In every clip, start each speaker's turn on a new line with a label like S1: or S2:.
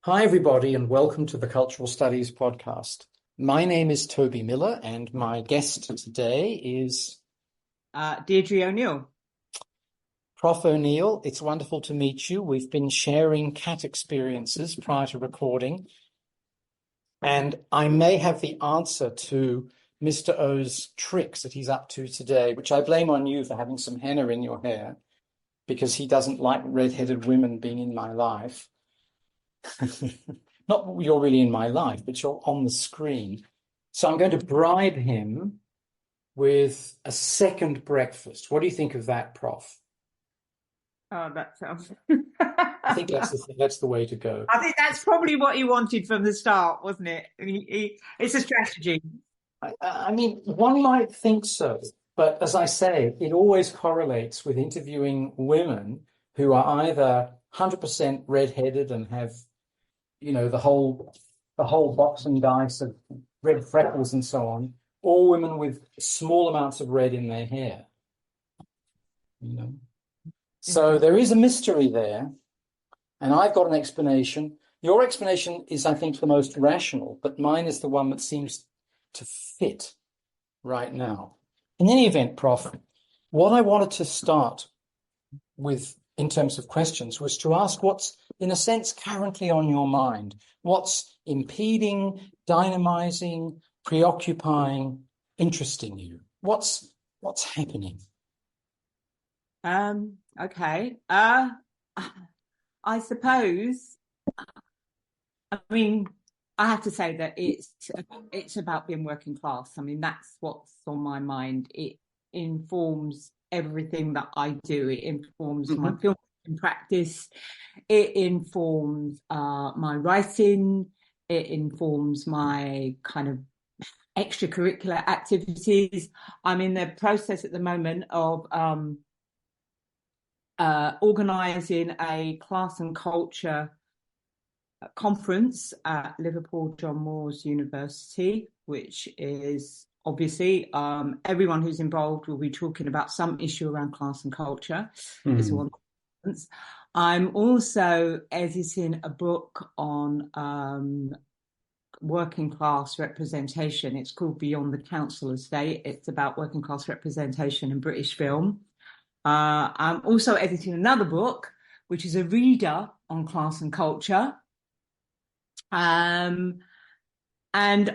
S1: Hi, everybody, and welcome to the Cultural Studies podcast. My name is Toby Miller, and my guest today is
S2: Deirdre O'Neill.
S1: Prof. O'Neill. It's wonderful to meet you. We've been sharing cat experiences prior to recording, and I may have the answer to Mr. O's tricks that he's up to today, which I blame on you for having some henna in your hair, because he doesn't like red-headed women being in my life. Not that you're really in my life, but you're on the screen. So I'm going to bribe him with a second breakfast. What do you think of that, Prof?
S2: Oh, that sounds.
S1: I think that's the way to go.
S2: I think that's probably what he wanted from the start, wasn't it? It's a strategy.
S1: I mean, one might think so, but as I say, it always correlates with interviewing women who are either 100% red-headed and have, the whole box and dice of red freckles and so on, or women with small amounts of red in their hair. So there is a mystery there, and I've got an explanation. Your explanation is, I think, the most rational, but mine is the one that seems to fit right now. In any event, Prof, what I wanted to start with in terms of questions was to ask what's, in a sense, currently on your mind. What's impeding, dynamizing, preoccupying, interesting you? What's happening?
S2: Okay. I suppose. I mean, I have to say that it's about being working class. I mean, that's what's on my mind. It informs everything that I do. It informs my film practice. It informs my writing. It informs my kind of extracurricular activities. I'm in the process at the moment of organising a class and culture conference at Liverpool John Moores University, which is obviously everyone who's involved will be talking about some issue around class and culture. It's a wonderful conference. I'm also editing a book on working class representation. It's called Beyond the Council Estate. It's about working class representation in British film. I'm also editing another book, which is a reader on class and culture. And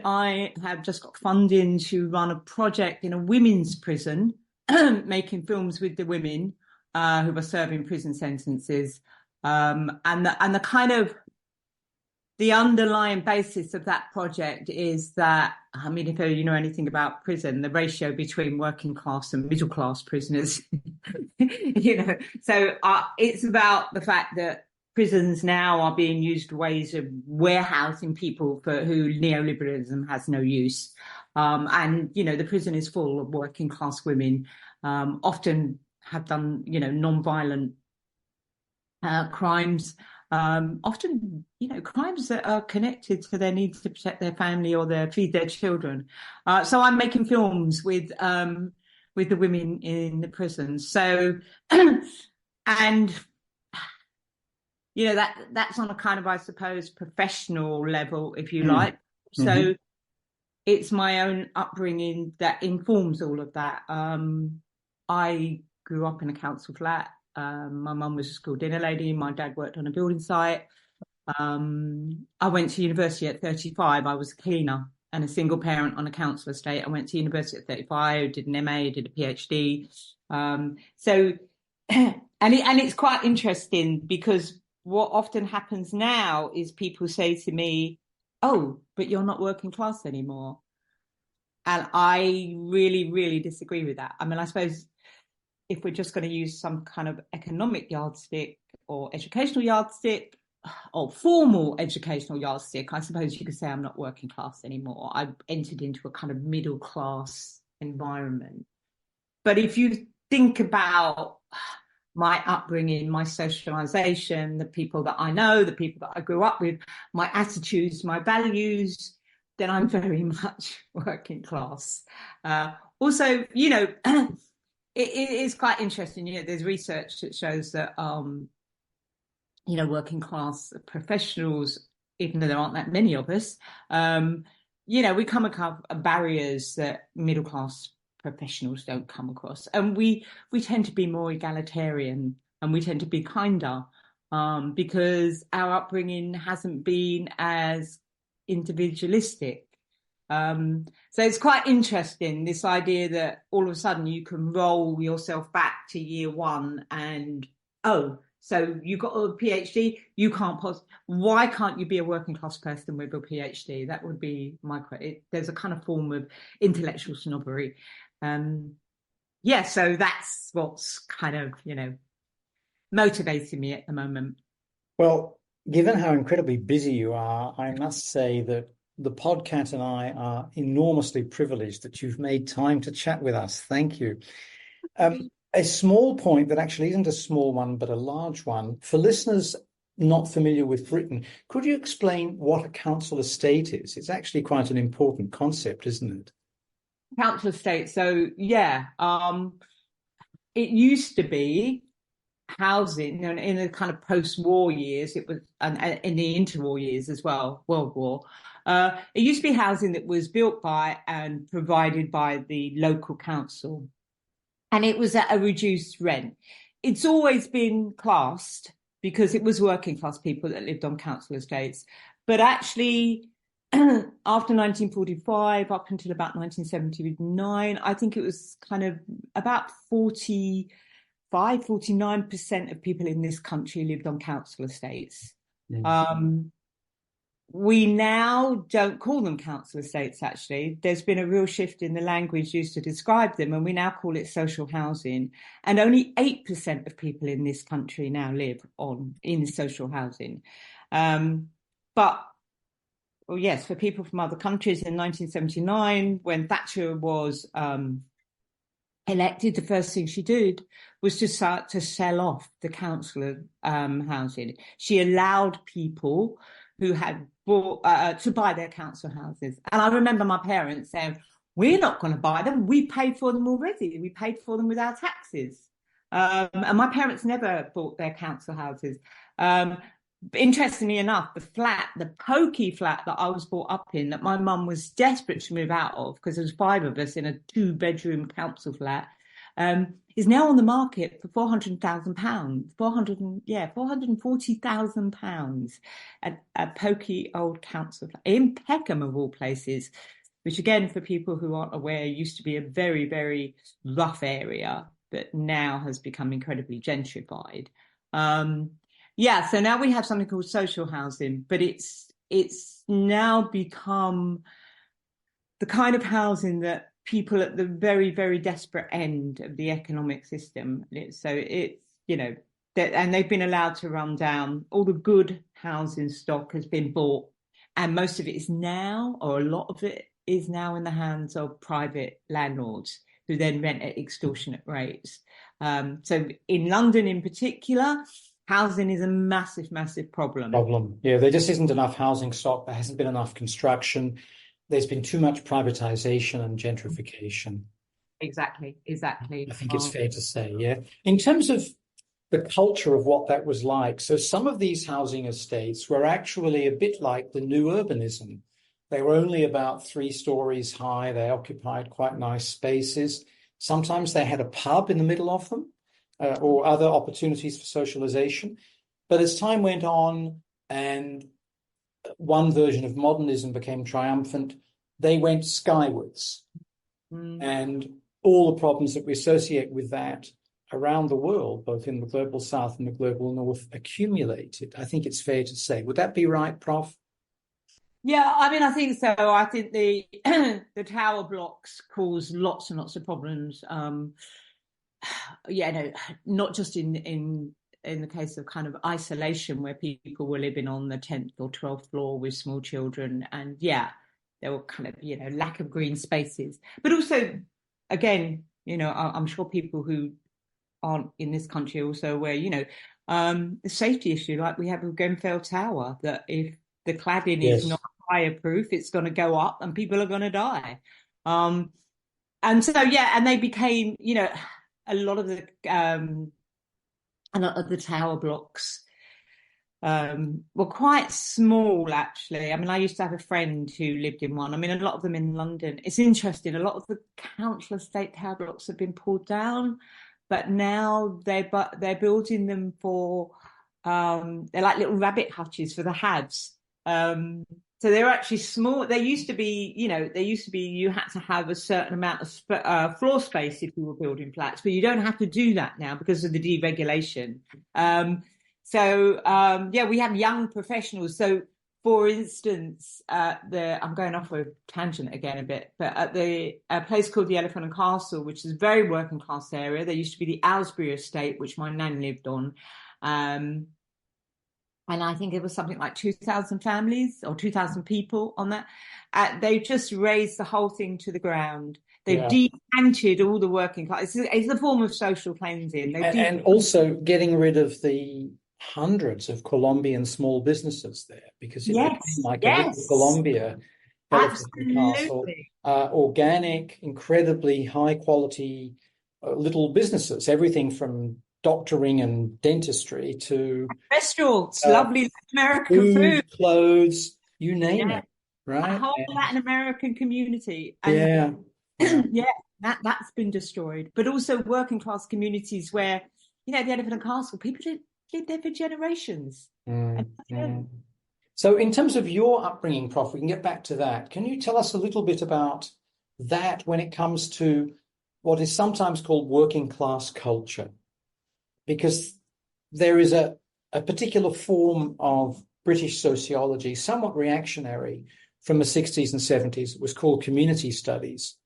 S2: I have just got funding to run a project in a women's prison, making films with the women who are serving prison sentences. And the kind of the underlying basis of that project is that, I mean, if you know anything about prison, the ratio between working class and middle class prisoners, so it's about the fact that prisons now are being used ways of warehousing people for who neoliberalism has no use. And the prison is full of working class women, often have done, non-violent crimes. Often, crimes that are connected to their need to protect their family or feed their children. So I'm making films with the women in the prisons. So, and that's on a kind of, I suppose, professional level, if you like. So it's my own upbringing that informs all of that. I grew up in a council flat. My mum was a school dinner lady. My dad worked on a building site. I went to university at 35. I was a cleaner and a single parent on a council estate. I went to university at 35, did an MA, did a PhD. And it's quite interesting because what often happens now is people say to me, "Oh, but you're not working class anymore." And I really, really disagree with that. I mean, I suppose if we're just going to use some kind of economic yardstick or educational yardstick or formal educational yardstick, I suppose you could say I'm not working class anymore. I've entered into a kind of middle class environment. But if you think about my upbringing, my socialization, the people that I know, the people that I grew up with, my attitudes, my values, then I'm very much working class. Also, it is quite interesting. There's research that shows that, working class professionals even though there aren't that many of us, we come across barriers that middle class professionals don't come across, and we tend to be more egalitarian, and we tend to be kinder, because our upbringing hasn't been as individualistic. So it's quite interesting, this idea that all of a sudden you can roll yourself back to year one and, oh, so you got a PhD, you can't why can't you be a working class person with a PhD? That would be my question. There's a kind of form of intellectual snobbery. So that's what's kind of, motivating me at the moment.
S1: Well, given how incredibly busy you are, I must say that the podcast and I are enormously privileged that you've made time to chat with us. Thank you. A small point that actually isn't a small one, but a large one. For listeners not familiar with Britain, could you explain what a council estate is? It's actually quite an important concept, isn't it?
S2: Council estate. So, it used to be housing, and in the kind of post-war years, it was, and in the interwar years as well, World War. It used to be housing that was built by and provided by the local council, and it was at a reduced rent. It's always been classed because it was working class people that lived on council estates, but actually after 1945 up until about 1979, I think it was kind of about 49% of people in this country lived on council estates. We now don't call them council estates, actually. There's been a real shift in the language used to describe them, and we now call it social housing. And only 8% of people in this country now live in social housing. But, well, yes, for people from other countries in 1979, when Thatcher was elected, the first thing she did was to start to sell off the council housing. She allowed people who had bought to buy their council houses. And I remember my parents saying, we're not going to buy them. We paid for them already. We paid for them with our taxes. And my parents never bought their council houses. Interestingly enough, the pokey flat that I was brought up in, that my mum was desperate to move out of because there was 5 of us in a 2-bedroom council flat, is now on the market for £400,000, £440,000, a pokey old council flat in Peckham of all places, which again, for people who aren't aware, used to be a very, very rough area, but now has become incredibly gentrified. So now we have something called social housing, but it's now become the kind of housing that people at the very, very desperate end of the economic system. So it's, and they've been allowed to run down. All the good housing stock has been bought, and most of it is now, or a lot of it is now, in the hands of private landlords who then rent at extortionate rates. So in London in particular, housing is a massive, massive problem.
S1: Yeah, there just isn't enough housing stock. There hasn't been enough construction. There's been too much privatization and gentrification.
S2: Exactly.
S1: I think it's fair to say, yeah. In terms of the culture of what that was like, so some of these housing estates were actually a bit like the new urbanism. They were only about 3 stories high. They occupied quite nice spaces. Sometimes they had a pub in the middle of them, or other opportunities for socialization. But as time went on and one version of modernism became triumphant, they went skywards. And all the problems that we associate with that around the world, both in the global south and the global north, accumulated. I think it's fair to say. Would that be right, Prof?
S2: Yeah, I mean, I think so. I think the the tower blocks caused lots and lots of problems. Not just in the case of kind of isolation, where people were living on the 10th or 12th floor with small children, and there were kind of lack of green spaces, but also, again, I'm sure people who aren't in this country are also aware, the safety issue, like we have with Grenfell Tower, that if the cladding is not fireproof, it's going to go up and people are going to die. And they became, a lot of the tower blocks Well, quite small, actually. I mean, I used to have a friend who lived in one. I mean, a lot of them in London. It's interesting. A lot of the council estate tower blocks have been pulled down, but now they're building them for they're like little rabbit hutches for the haves. So they're actually small. They used to be, you had to have a certain amount of floor space if you were building flats, but you don't have to do that now because of the deregulation. We have young professionals. So, for instance, I'm going off a tangent again a bit, but at a place called the Elephant and Castle, which is a very working class area, there used to be the Aylesbury estate, which my nan lived on. And I think it was something like 2,000 families or 2,000 people on that. They just raised the whole thing to the ground. They've decanted all the working class. It's a form of social cleansing.
S1: And also getting rid of the hundreds of Colombian small businesses there, because it became like a little Colombia.
S2: Absolutely.
S1: Organic, incredibly high quality little businesses, everything from doctoring and dentistry to
S2: restaurants, lovely American food,
S1: clothes, you name it, right?
S2: A whole Latin American community.
S1: And
S2: that's been destroyed. But also working class communities where, the Elephant and Castle, people didn't live there for generations.
S1: So in terms of your upbringing, Prof, we can get back to that. Can you tell us a little bit about that when it comes to what is sometimes called working class culture? Because there is a particular form of British sociology, somewhat reactionary from the 60s and 70s. It was called community studies.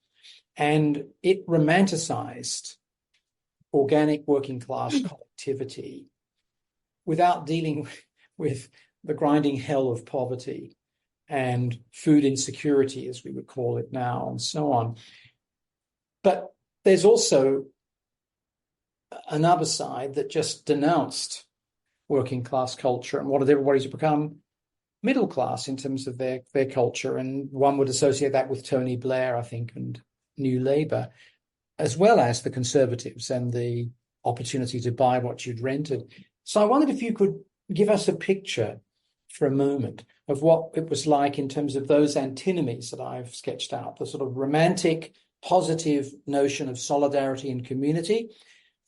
S1: And it romanticized organic working class collectivity without dealing with the grinding hell of poverty and food insecurity, as we would call it now, and so on. But there's also another side that just denounced working class culture and wanted everybody to become middle class in terms of their culture. And one would associate that with Tony Blair, I think, and New Labour, as well as the Conservatives and the opportunity to buy what you'd rented. So I wondered if you could give us a picture for a moment of what it was like in terms of those antinomies that I've sketched out, the sort of romantic, positive notion of solidarity and community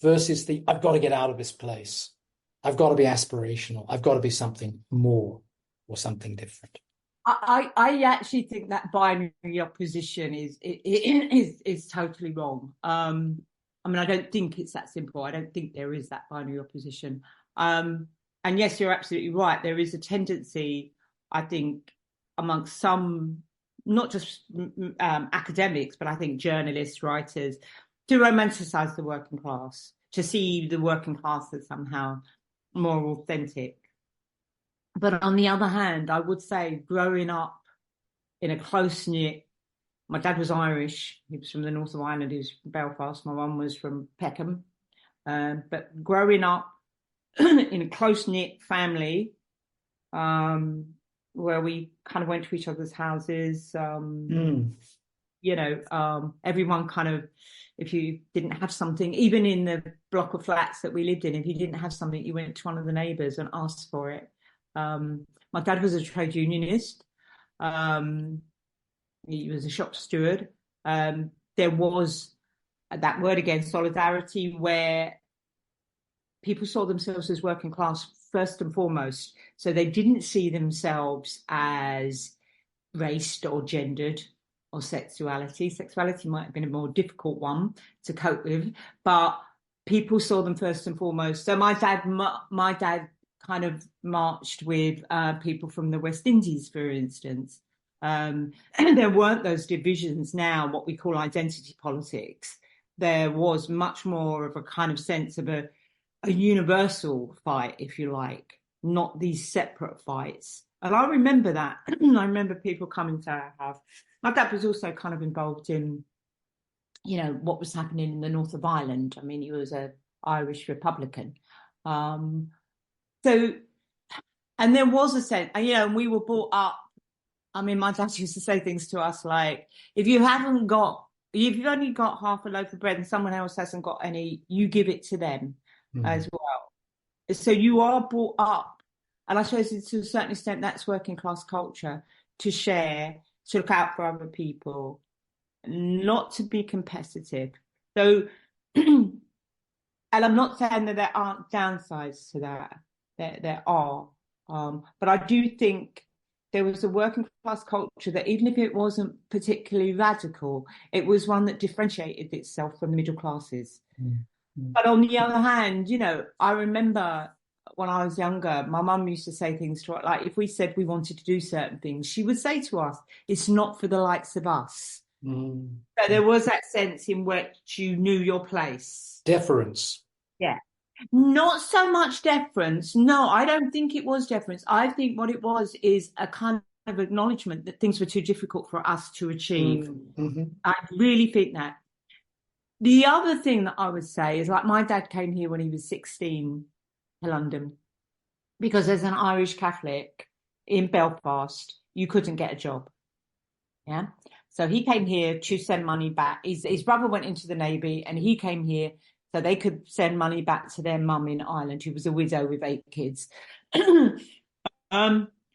S1: versus the, I've got to get out of this place. I've got to be aspirational. I've got to be something more or something different.
S2: I actually think that binary opposition is totally wrong. I mean, I don't think it's that simple. I don't think there is that binary opposition. And yes, you're absolutely right. There is a tendency, I think, amongst some, not just academics, but I think journalists, writers, to romanticize the working class, to see the working class as somehow more authentic. But on the other hand, I would say growing up in a close-knit, my dad was Irish. He was from the north of Ireland. He was from Belfast. My mum was from Peckham. But growing up in a close-knit family, where we kind of went to each other's houses, everyone kind of, if you didn't have something, even in the block of flats that we lived in, if you didn't have something, you went to one of the neighbours and asked for it. My dad was a trade unionist. He was a shop steward. There was that word again, solidarity, where people saw themselves as working class first and foremost. So they didn't see themselves as raced or gendered or sexuality. Sexuality might have been a more difficult one to cope with, but people saw them first and foremost. So my dad kind of marched with people from the West Indies, for instance. And there weren't those divisions now, what we call identity politics. There was much more of a kind of sense of a universal fight, if you like, not these separate fights. And I remember that. I remember people coming to our house. My dad was also kind of involved in, what was happening in the north of Ireland. I mean, he was an Irish Republican. And there was a sense, and we were brought up. I mean, my dad used to say things to us like, if you've only got half a loaf of bread and someone else hasn't got any, you give it to them as well. So you are brought up And I suppose to a certain extent, that's working class culture, to share, to look out for other people, not to be competitive. So, and I'm not saying that there aren't downsides to that. There are. But I do think there was a working class culture that, even if it wasn't particularly radical, it was one that differentiated itself from the middle classes. Mm-hmm. But on the other hand, I remember when I was younger, my mum used to say things to us, like if we said we wanted to do certain things, she would say to us, it's not for the likes of us. Mm. So there was that sense in which you knew your place.
S1: Deference.
S2: Yeah. Not so much deference. No, I don't think it was deference. I think what it was is a kind of acknowledgement that things were too difficult for us to achieve. Mm-hmm. I really think that. The other thing that I would say is, like, my dad came here when he was 16 to London, because as an Irish Catholic in Belfast, you couldn't get a job. Yeah. So he came here to send money back. His brother went into the Navy and he came here so they could send money back to their mum in Ireland, who was a widow with 8 kids. And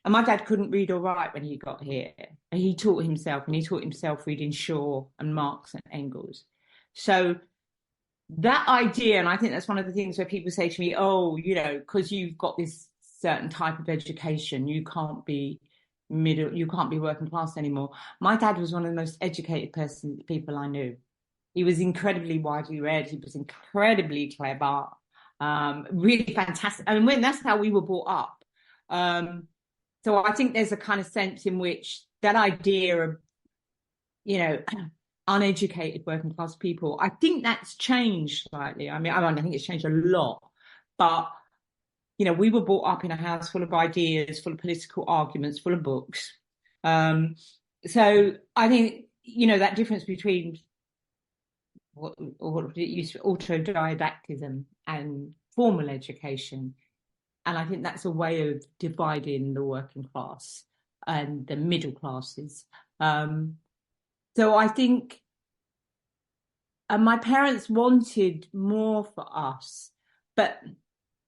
S2: my dad couldn't read or write when he got here. And he taught himself reading Shaw and Marx and Engels. So that idea, and I think that's one of the things where people say to me, oh, because you've got this certain type of education, you can't be working class anymore. My dad was one of the most educated people I knew. He was incredibly widely read. He was incredibly clever, really fantastic. I mean, that's how we were brought up. So I think there's a kind of sense in which that idea of, uneducated working class people, I think that's changed slightly. I mean, I think it's changed a lot, but we were brought up in a house full of ideas, full of political arguments, full of books. So I think, that difference between what it used to be autodidactism and formal education. And I think that's a way of dividing the working class and the middle classes. So I think my parents wanted more for us, but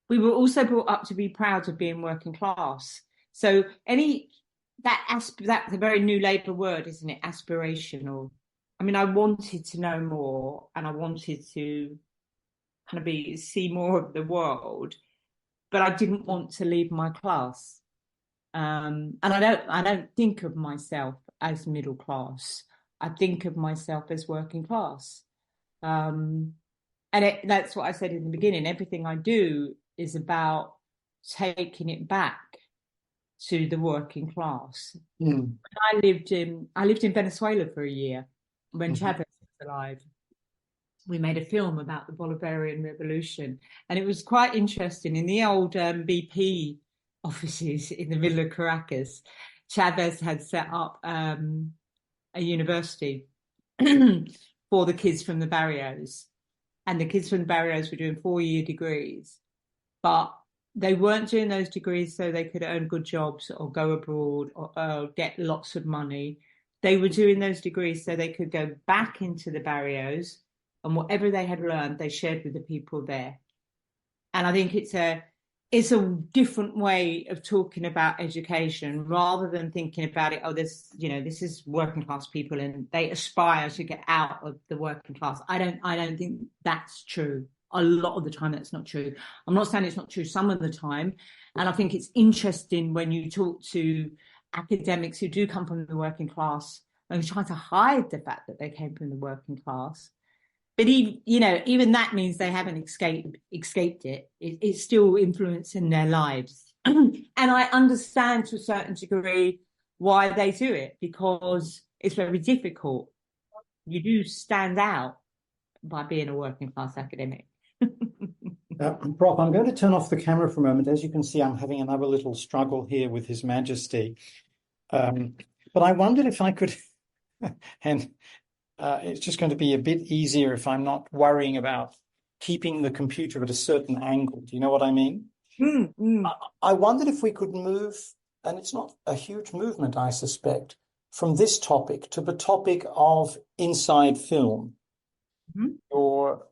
S2: we were also brought up to be proud of being working class. So that's a very new Labour word, isn't it? Aspirational. I mean, I wanted to know more, and I wanted to kind of see more of the world, but I didn't want to leave my class. And I don't think of myself as middle class. I think of myself as working class. And that's what I said in the beginning. Everything I do is about taking it back to the working class. I lived in Venezuela for a year when Chavez was alive. We made a film about the Bolivarian Revolution, and it was quite interesting. In the old BP offices in the middle of Caracas, Chavez had set up a university for the kids from the barrios, and the kids from the barrios were doing 4-year degrees, but they weren't doing those degrees so they could earn good jobs or go abroad or get lots of money. They were doing those degrees so they could go back into the barrios, and whatever they had learned, they shared with the people there. And I think it's a different way of talking about education, rather than thinking about it, this is working class people and they aspire to get out of the working class. I don't think that's true. A lot of the time that's not true. I'm not saying it's not true some of the time. And I think it's interesting when you talk to academics who do come from the working class and try to hide the fact that they came from the working class. But even that means they haven't escaped it. It's still influencing their lives. And I understand to a certain degree why they do it, because it's very difficult. You do stand out by being a working class academic.
S1: Prof, I'm going to turn off the camera for a moment. As you can see, I'm having another little struggle here with His Majesty. But I wondered if I could, and it's just going to be a bit easier if I'm not worrying about keeping the computer at a certain angle. Do you know what I mean? I wondered if we could move, and it's not a huge movement, I suspect, from this topic to the topic of inside film, your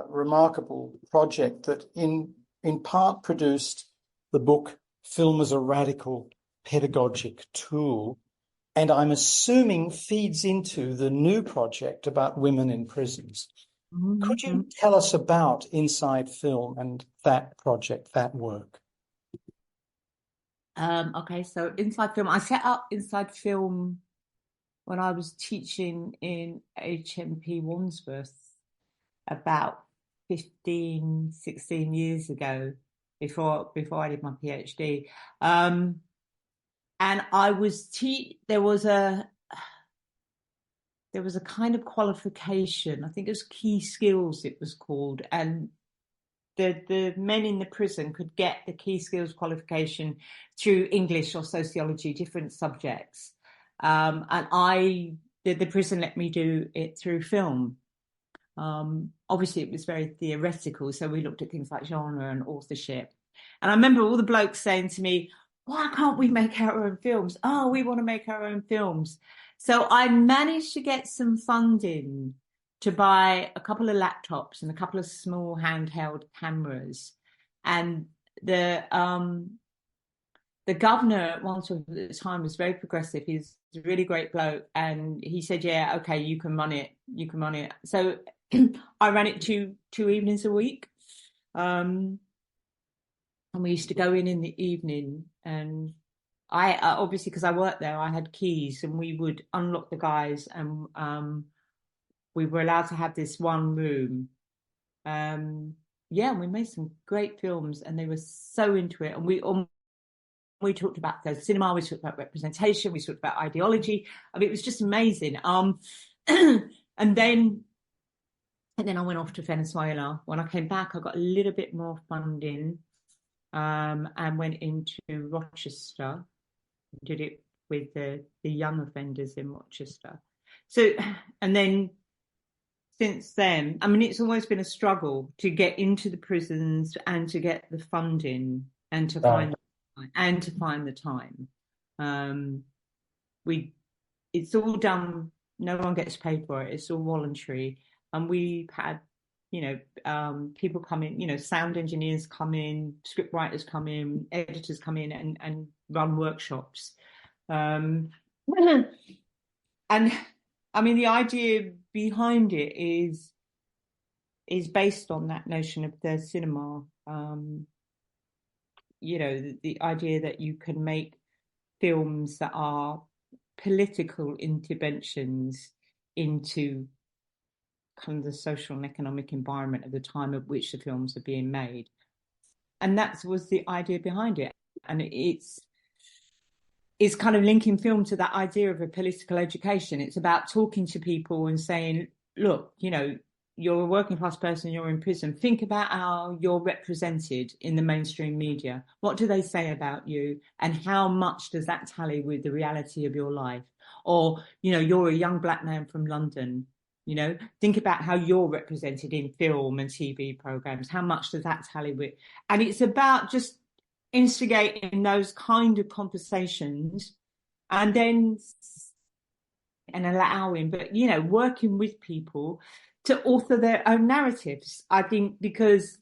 S1: remarkable project that in part produced the book film as a radical pedagogic tool, and I'm assuming feeds into the new project about women in prisons. Could you tell us about Inside Film and that project, that work?
S2: Okay, so Inside Film, I set up Inside Film when I was teaching in HMP Wandsworth about 15, 16 years ago, before I did my PhD. And I was there was a kind of qualification, I think it was key skills it was called, and the men in the prison could get the key skills qualification through English or sociology, different subjects. And the prison let me do it through film. Obviously, it was very theoretical, so we looked at things like genre and authorship. And I remember all the blokes saying to me, why can't we make our own films? Oh, we want to make our own films. So I managed to get some funding to buy a couple of laptops and a couple of small handheld cameras. And the governor at Wandsworth at the time was very progressive. He's a really great bloke. And he said, yeah, okay, you can run it. You can run it. So I ran it two evenings a week. And we used to go in the evening, and I obviously, because I worked there, I had keys, and we would unlock the guys, and we were allowed to have this one room. Yeah, and we made some great films, and they were so into it. And we talked about the cinema, we talked about representation, we talked about ideology. I mean, it was just amazing. And then I went off to Venezuela. When I came back, I got a little bit more funding, and went into Rochester, did it with the young offenders in Rochester. So, and then since then, I mean, it's always been a struggle to get into the prisons and to get the funding and to find the time. It's all done. No one gets paid for it. It's all voluntary, and we've had, people come in, sound engineers come in, script writers come in, editors come in and run workshops. And I mean, the idea behind it is based on that notion of the cinema. The idea that you can make films that are political interventions into kind of the social and economic environment at the time at which the films are being made. And that was the idea behind it. And it's kind of linking film to that idea of a political education. It's about talking to people and saying, look, you're a working class person, you're in prison. Think about how you're represented in the mainstream media. What do they say about you? And how much does that tally with the reality of your life? Or, you're a young black man from London. Think about how you're represented in film and TV programs. How much does that tally with? And it's about just instigating those kind of conversations, and then allowing, but working with people to author their own narratives. I think because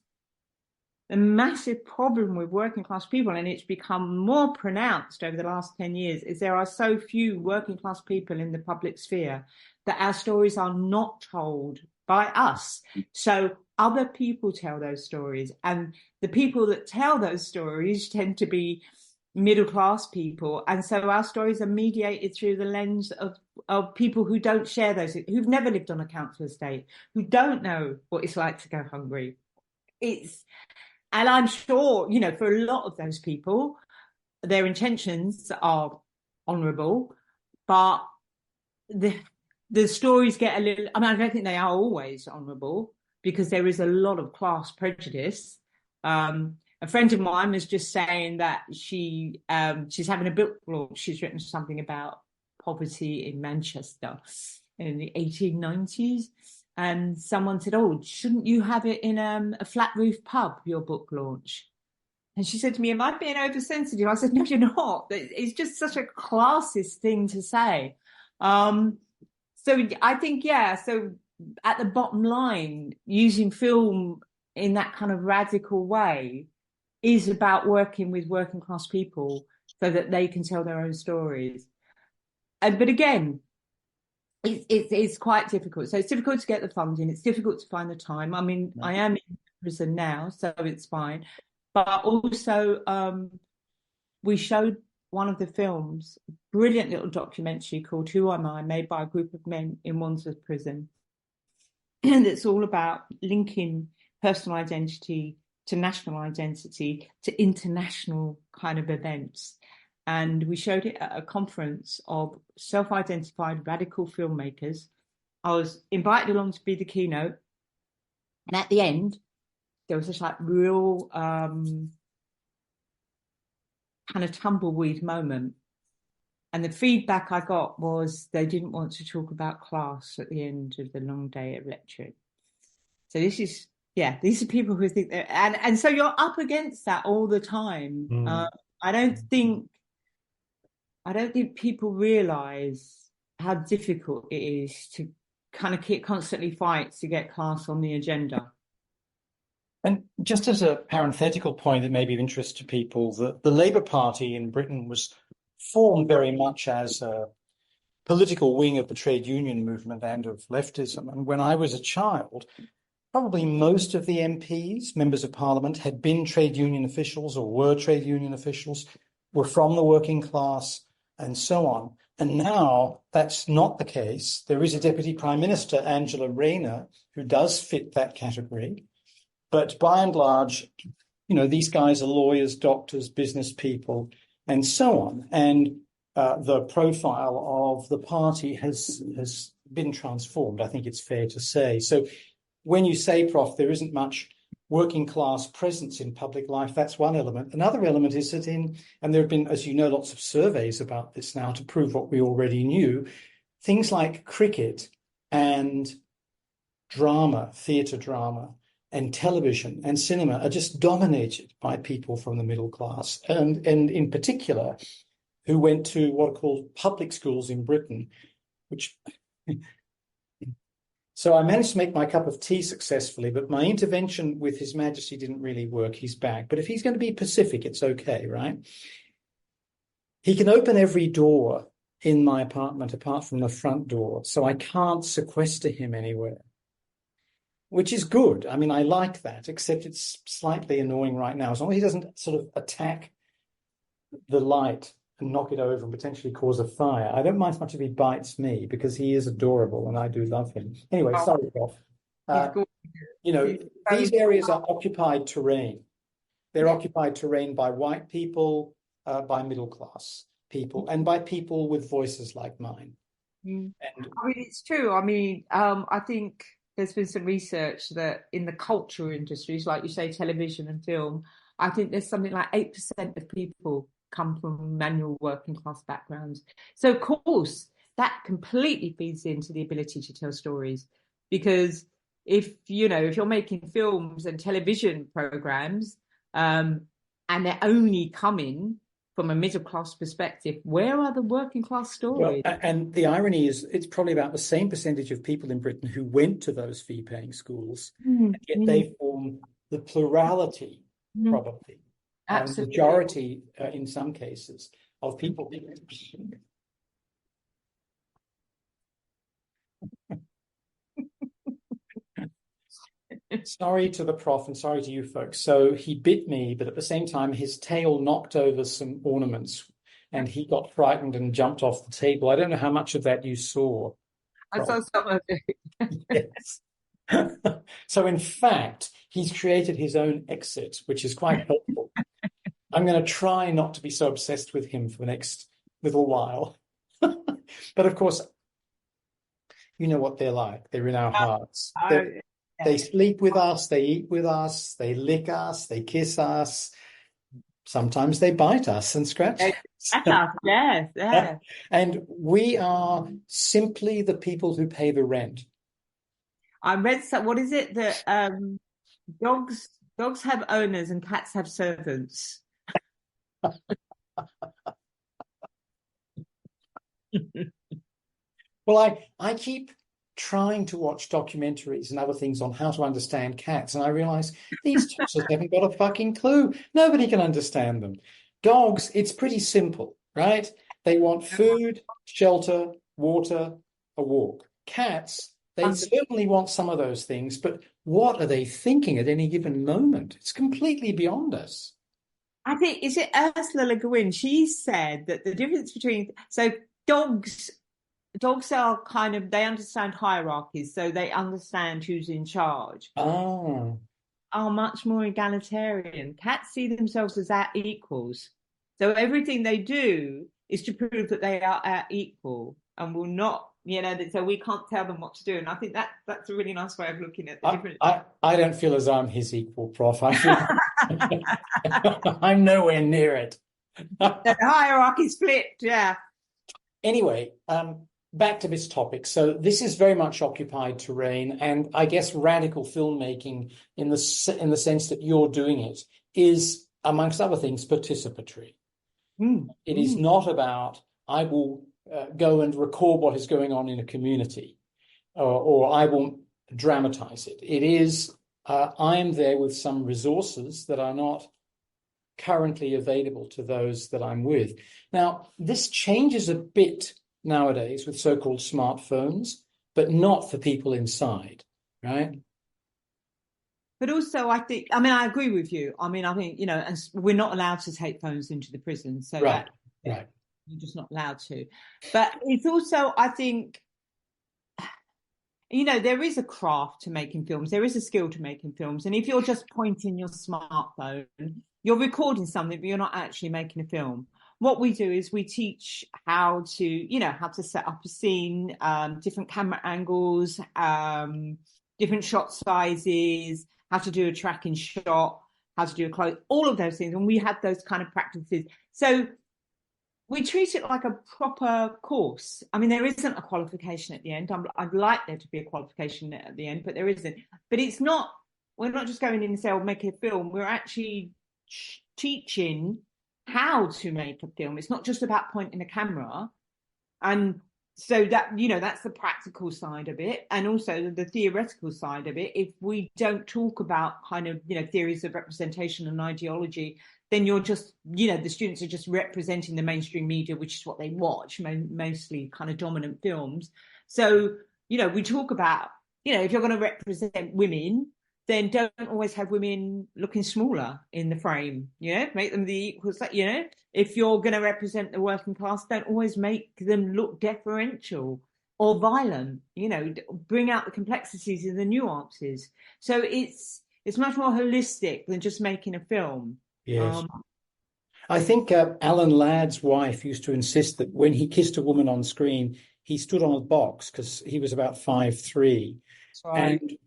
S2: the massive problem with working class people, and it's become more pronounced over the last 10 years, is there are so few working class people in the public sphere that our stories are not told by us. So other people tell those stories, and the people that tell those stories tend to be middle class people. And so our stories are mediated through the lens of people who don't share those, who've never lived on a council estate, who don't know what it's like to go hungry. And I'm sure, for a lot of those people, their intentions are honourable, but the stories get a little, I don't think they are always honourable, because there is a lot of class prejudice. A friend of mine was just saying that she's having a book launch. She's written something about poverty in Manchester in the 1890s. And someone said, oh, shouldn't you have it in a flat roof pub, your book launch? And she said to me, am I being oversensitive? I said, no, you're not. It's just such a classist thing to say. So I think, so at the bottom line, using film in that kind of radical way is about working with working class people so that they can tell their own stories. But again, it's quite difficult. So it's difficult to get the funding. It's difficult to find the time. I mean, I am in prison now, so it's fine. But also, we showed one of the films, brilliant little documentary called Who Am I, made by a group of men in Wandsworth Prison. And it's all about linking personal identity to national identity to international kind of events. And we showed it at a conference of self-identified radical filmmakers. I was invited along to be the keynote. And at the end, there was this like real kind of tumbleweed moment. And the feedback I got was they didn't want to talk about class at the end of the long day of lecturing. So these are people who think that, and so you're up against that all the time. I don't think people realize how difficult it is to kind of constantly fight to get class on the agenda.
S1: And just as a parenthetical point that may be of interest to people, the Labour Party in Britain was formed very much as a political wing of the trade union movement and of leftism. And when I was a child, probably most of the MPs, members of parliament, had been trade union officials or were trade union officials, were from the working class, and so on. And now that's not the case. There is a Deputy Prime Minister, Angela Rayner, who does fit that category. But by and large, these guys are lawyers, doctors, business people, and so on. And the profile of the party has been transformed, I think it's fair to say. So when you say, Prof, there isn't much working class presence in public life, that's one element. Another element is that and there have been, as you know, lots of surveys about this now to prove what we already knew, things like cricket and drama, theatre drama, and television and cinema are just dominated by people from the middle class, and in particular, who went to what are called public schools in Britain, which... So I managed to make my cup of tea successfully, but my intervention with His Majesty didn't really work. He's back. But if he's going to be Pacific, it's okay, right? He can open every door in my apartment apart from the front door, so I can't sequester him anywhere, which is good. I mean, I like that, except it's slightly annoying right now. As long as he doesn't sort of attack the light and knock it over and potentially cause a fire. I don't mind so much if he bites me, because he is adorable and I do love him. Anyway, sorry, Prof. These areas are occupied terrain. They're occupied terrain by white people, by middle class people, and by people with voices like mine. And
S2: I mean, it's true. I mean, I think there's been some research that in the cultural industries, like you say, television and film, I think there's something like 8% of people come from manual working class backgrounds. So of course that completely feeds into the ability to tell stories, because if you're making films and television programs and they're only coming from a middle class perspective, where are the working class stories?
S1: Well, and the irony is it's probably about the same percentage of people in Britain who went to those fee paying schools, and yet they form the plurality, probably. Majority, in some cases, of people. Sorry to the Prof and sorry to you folks. So he bit me, but at the same time, his tail knocked over some ornaments and he got frightened and jumped off the table. I don't know how much of that you saw.
S2: I saw some of it.
S1: Yes. So in fact, he's created his own exit, which is quite helpful. I'm going to try not to be so obsessed with him for the next little while. But of course, you know what they're like. They're in our hearts. They sleep with us, they eat with us, they lick us, they kiss us. Sometimes they bite us and scratch us.
S2: Yes.
S1: And we are simply the people who pay the rent.
S2: I read what is it that dogs have owners and cats have servants.
S1: Well, I keep trying to watch documentaries and other things on how to understand cats, and I realized these tossers haven't got a fucking clue. Nobody can understand them. Dogs, it's pretty simple, right? They want food, shelter, water, a walk. Cats, they certainly want some of those things, but what are they thinking at any given moment? It's completely beyond us.
S2: I think, is it Ursula Le Guin? She said that the difference between, so dogs are kind of, they understand hierarchies, so they understand who's in charge.
S1: Oh.
S2: Are much more egalitarian. Cats see themselves as at equals. So everything they do is to prove that they are at equal and will not, so we can't tell them what to do. And I think that's a really nice way of looking at the difference.
S1: I don't feel as I'm his equal, Prof. I feel I'm nowhere near it.
S2: The hierarchy's flipped, yeah.
S1: Anyway, back to this topic. So this is very much occupied terrain, and I guess radical filmmaking in the sense that you're doing it is, amongst other things, participatory. It is not about, I will go and record what is going on in a community, or I will dramatize it. It is, I am there with some resources that are not currently available to those that I'm with. Now, this changes a bit nowadays with so-called smartphones, but not for people inside, right?
S2: But also, I agree with you. I think, and we're not allowed to take phones into the prison. So
S1: right.
S2: You're just not allowed to. But it's also, I think, there is a craft to making films. There is a skill to making films. And if you're just pointing your smartphone, you're recording something, but you're not actually making a film. What we do is we teach how to set up a scene, different camera angles, different shot sizes, how to do a tracking shot, how to do a close, all of those things. And we had those kind of practices. So we treat it like a proper course. I mean, there isn't a qualification at the end. I'd like there to be a qualification at the end, but there isn't. But it's not, we're not just going in and say, oh, make a film. We're actually teaching how to make a film. It's not just about pointing a camera. And so that, that's the practical side of it, and also the theoretical side of it. If we don't talk about kind of, theories of representation and ideology, then you're just, the students are just representing the mainstream media, which is what they watch, mostly kind of dominant films. So, we talk about, if you're going to represent women, then don't always have women looking smaller in the frame, make them the equals, if you're going to represent the working class, don't always make them look deferential or violent, bring out the complexities and the nuances. So it's much more holistic than just making a film.
S1: Yes. I think Alan Ladd's wife used to insist that when he kissed a woman on screen, he stood on a box because he was about 5'3". Right. And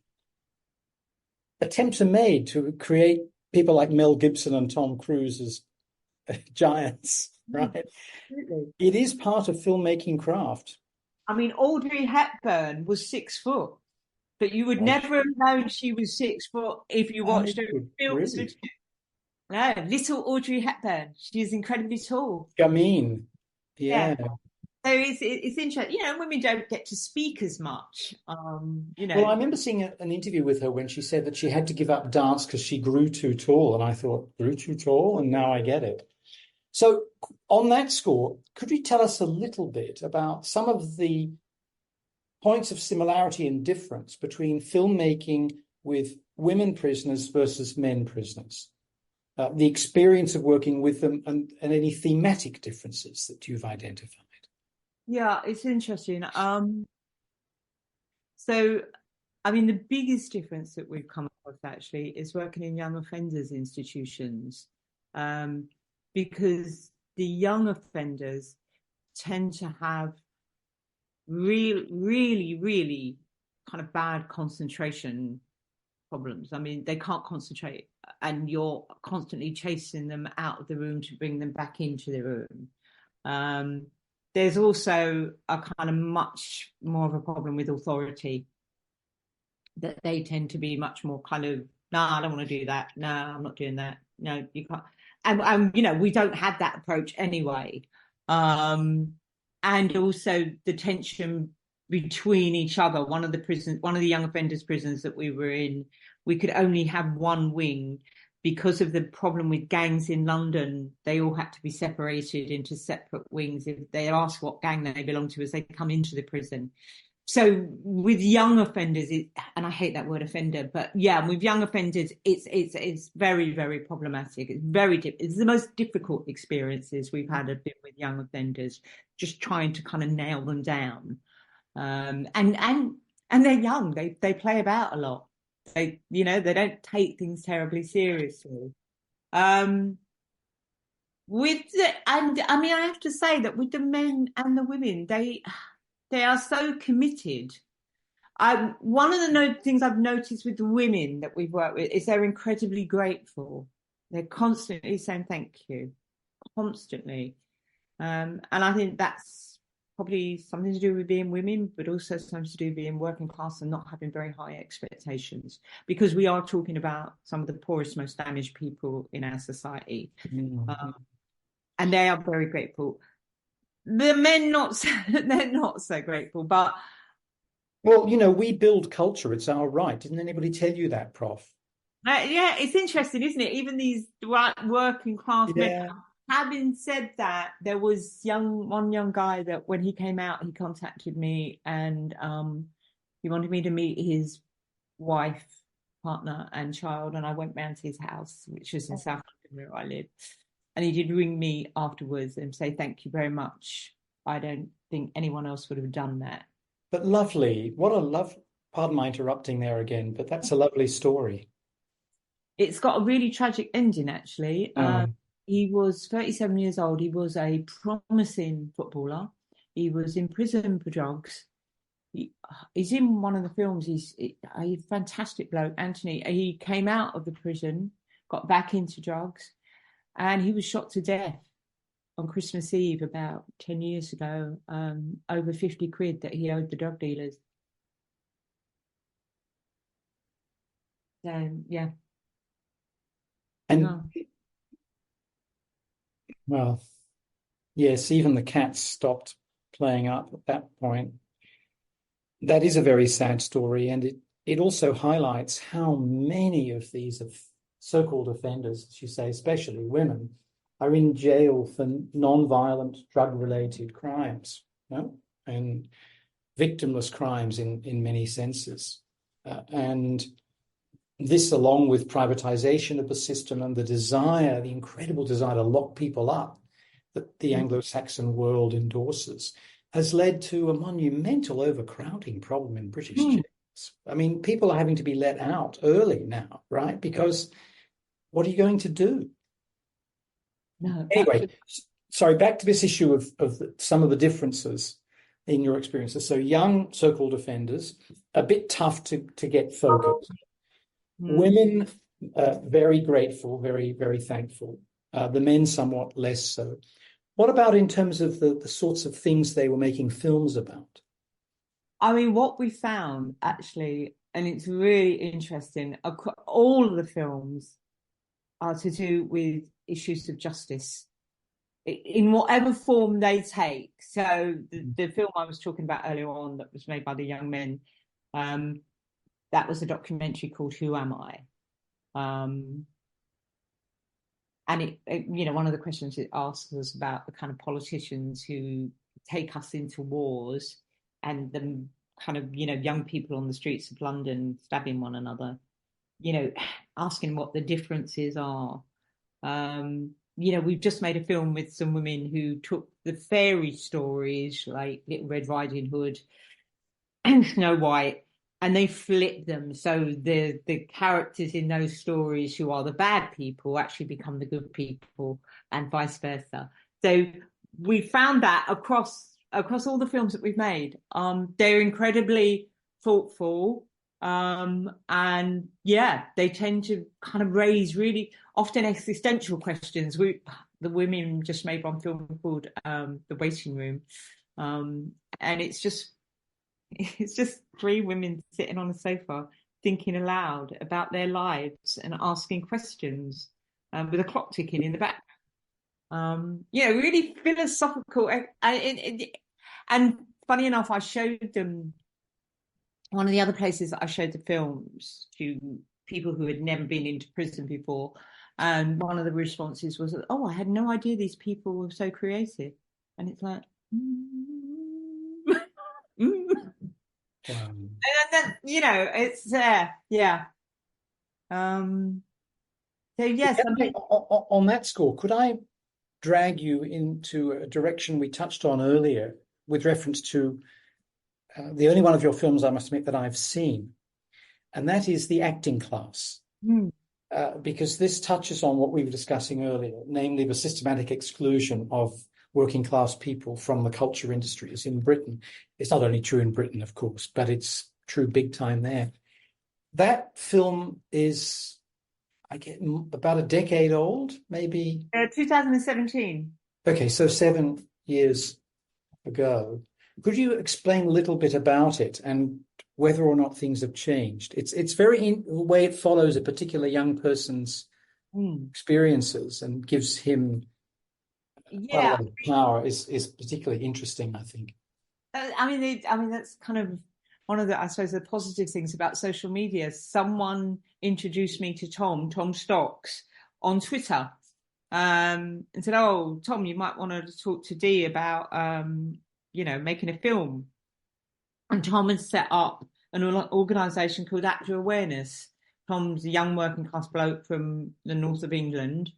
S1: attempts are made to create people like Mel Gibson and Tom Cruise as giants, right? Absolutely. It is part of filmmaking craft. I
S2: mean, Audrey Hepburn was 6 foot, but you would never have known she was 6 foot if you watched her films. Really? No, little Audrey Hepburn. She is incredibly tall.
S1: I mean, yeah.
S2: So it's interesting, women don't get to speak as much,
S1: Well, I remember seeing an interview with her when she said that she had to give up dance because she grew too tall. And I thought, grew too tall? And now I get it. So on that score, could you tell us a little bit about some of the points of similarity and difference between filmmaking with women prisoners versus men prisoners? The experience of working with them and any thematic differences that you've identified.
S2: Yeah, it's interesting. So, I mean, the biggest difference that we've come across actually is working in young offenders institutions, because the young offenders tend to have really kind of bad concentration problems. I mean, they can't concentrate, and you're constantly chasing them out of the room to bring them back into the room. There's also a kind of much more of a problem with authority, that they tend to be much more kind of, no, I don't want to do that. No, I'm not doing that. No, you can't. And we don't have that approach anyway. And also the tension between each other. One of the young offenders prisons that we were in, we could only have one wing because of the problem with gangs in London. They all had to be separated into separate wings if they asked what gang they belong to as they come into the prison. So with young offenders, and I hate that word offender, but yeah, with young offenders, it's very, very problematic. It's the most difficult experiences we've had have been with young offenders, just trying to kind of nail them down. And they're young. They play about a lot. They don't take things terribly seriously. And I mean, I have to say that with the men and the women, they are so committed. One of the things I've noticed with the women that we've worked with is they're incredibly grateful. They're constantly saying thank you, constantly. And I think that's probably something to do with being women, but also something to do with being working class and not having very high expectations, because we are talking about some of the poorest, most damaged people in our society. And they are very grateful. The men, they're not so grateful, but...
S1: Well, we build culture. It's our right. Didn't anybody tell you that, Prof?
S2: Yeah, it's interesting, isn't it? Even these working class men. Having said that, there was one young guy that when he came out, he contacted me and he wanted me to meet his wife, partner and child. And I went round to his house, which was in South London where I live. And he did ring me afterwards and say, thank you very much. I don't think anyone else would have done that.
S1: But lovely. Pardon my interrupting there again, but that's a lovely story.
S2: It's got a really tragic ending, actually. He was 37 years old. He was a promising footballer. He was in prison for drugs. He's in one of the films. He's a fantastic bloke, Anthony. He came out of the prison, got back into drugs, and he was shot to death on Christmas Eve about 10 years ago, over 50 quid that he owed the drug dealers. So, yeah.
S1: And, well, yes, even the cats stopped playing up at that point. That is a very sad story, and it also highlights how many of these so-called offenders, as you say, especially women, are in jail for non-violent drug-related crimes, and victimless crimes in many senses. And this, along with privatization of the system and the incredible desire to lock people up that the Anglo-Saxon world endorses, has led to a monumental overcrowding problem in British jails. I mean, people are having to be let out early now, right? Because what are you going to do?
S2: No.
S1: Anyway, sorry, back to this issue of some of the differences in your experiences. So young so-called offenders, a bit tough to get focused. Women, very grateful, very, very thankful. The men somewhat less so. What about in terms of the sorts of things they were making films about?
S2: I mean, what we found, actually, and it's really interesting, all of the films are to do with issues of justice in whatever form they take. So the film I was talking about earlier on that was made by the young men, that was a documentary called Who Am I? And one of the questions it asked was about the kind of politicians who take us into wars and the kind of, young people on the streets of London stabbing one another, asking what the differences are. We've just made a film with some women who took the fairy stories like Little Red Riding Hood and Snow White, and they flip them so the characters in those stories who are the bad people actually become the good people, and vice versa. So we found that across all the films that we've made. They're incredibly thoughtful, and yeah, they tend to kind of raise really often existential questions. The women just made one film called The Waiting Room, and it's just three women sitting on a sofa thinking aloud about their lives and asking questions, with a clock ticking in the back. Really philosophical and funny enough, I showed them one of the other places that I showed the films to people who had never been into prison before. And one of the responses was, "Oh, I had no idea these people were so creative." And it's like, and then, it's yeah. So yes, I mean,
S1: On that score, could I drag you into a direction we touched on earlier with reference to the only one of your films, I must admit, that I've seen, and that is the acting class. Because this touches on what we were discussing earlier, namely the systematic exclusion of working class people from the culture industries in Britain. It's not only true in Britain, of course, but it's true big time there. That film is, I get, about a decade old, maybe.
S2: 2017.
S1: Okay, so 7 years ago. Could you explain a little bit about it and whether or not things have changed? It's very the way it follows a particular young person's experiences and gives him quite a lot of power is particularly interesting, I think.
S2: I mean, that's kind of one of the, I suppose, the positive things about social media. Someone introduced me to Tom Stocks on Twitter, and said, "Oh, Tom, you might want to talk to Dee about, making a film." And Tom had set up an organisation called Actor Awareness. Tom's a young working class bloke from the north of England.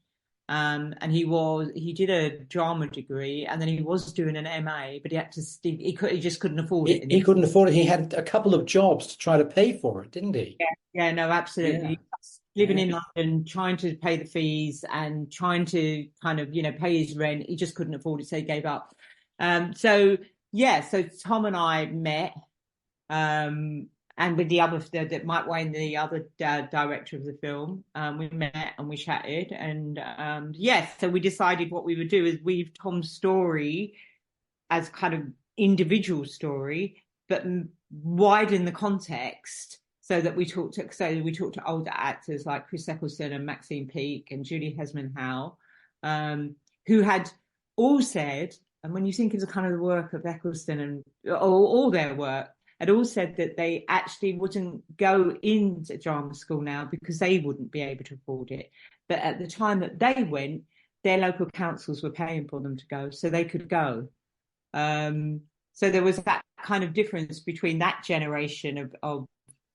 S2: And he did a drama degree, and then he was doing an MA, but he just couldn't afford it.
S1: He couldn't afford it. He had a couple of jobs to try to pay for it, didn't he?
S2: Yeah, no, absolutely. Yeah. Living in London, trying to pay the fees and trying to kind of, pay his rent. He just couldn't afford it, so he gave up. So Tom and I met, and with the other, Mike Wayne, the other director of the film, we met and we chatted, and so we decided what we would do is weave Tom's story as kind of individual story, but widen the context so that we talked to older actors like Chris Eccleston and Maxine Peake and Julie Hesman-Howe, who had all said, and when you think of the kind of the work of Eccleston and all their work, had all said that they actually wouldn't go into drama school now because they wouldn't be able to afford it. But at the time that they went, their local councils were paying for them to go, so they could go. So there was that kind of difference between that generation of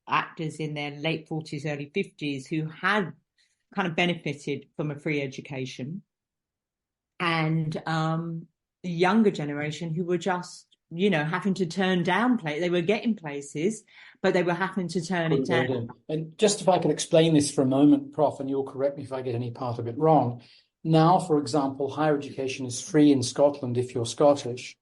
S2: actors in their late 40s, early 50s who had kind of benefited from a free education, and the younger generation who were just having to turn down they were getting places, but they were having to turn it down.
S1: And just if I can explain this for a moment, Prof, and you'll correct me if I get any part of it wrong. Now, for example, higher education is free in Scotland if you're Scottish.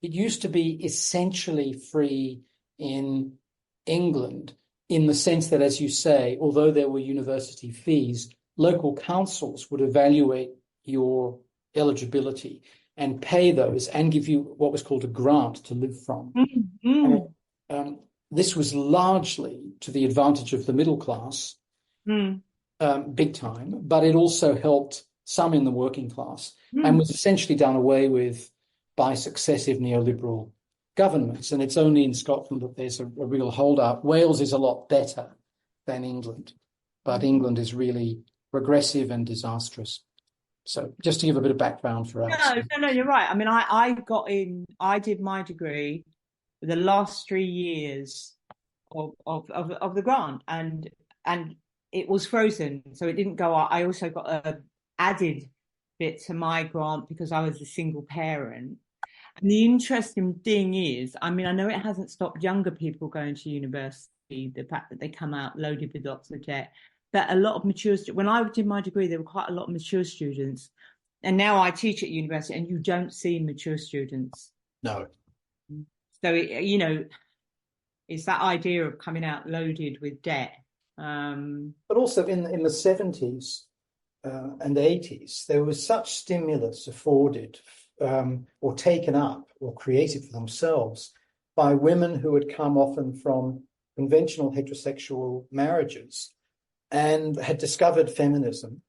S1: It used to be essentially free in England, in the sense that, as you say, although there were university fees, local councils would evaluate your eligibility and pay those and give you what was called a grant to live from. And, this was largely to the advantage of the middle class, big time, but it also helped some in the working class and was essentially done away with by successive neoliberal governments. And it's only in Scotland that there's a real holdout. Wales is a lot better than England, but England is really regressive and disastrous. So just to give a bit of background for us.
S2: No, you're right. I mean, I did my degree the last 3 years of the grant, and it was frozen, so it didn't go up. I also got a added bit to my grant because I was a single parent. And the interesting thing is, I mean, I know it hasn't stopped younger people going to university, the fact that they come out loaded with lots of debt. But a lot of when I did my degree, there were quite a lot of mature students. And now I teach at university and you don't see mature students.
S1: No.
S2: So, it's that idea of coming out loaded with debt.
S1: But also in the 70s and 80s, there was such stimulus afforded or taken up or created for themselves by women who had come often from conventional heterosexual marriages and had discovered feminism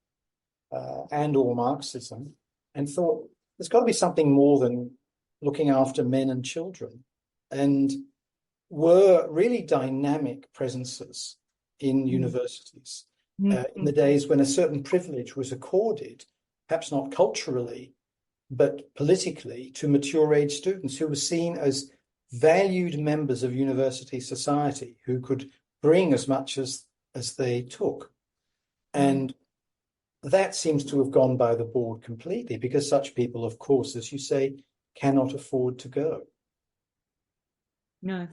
S1: and or Marxism and thought there's got to be something more than looking after men and children. and were really dynamic presences in universities in the days when a certain privilege was accorded, perhaps not culturally, but politically, to mature age students who were seen as valued members of university society who could bring as much as they took. And that seems to have gone by the board completely, because such people, of course, as you say, cannot afford to go.
S2: No.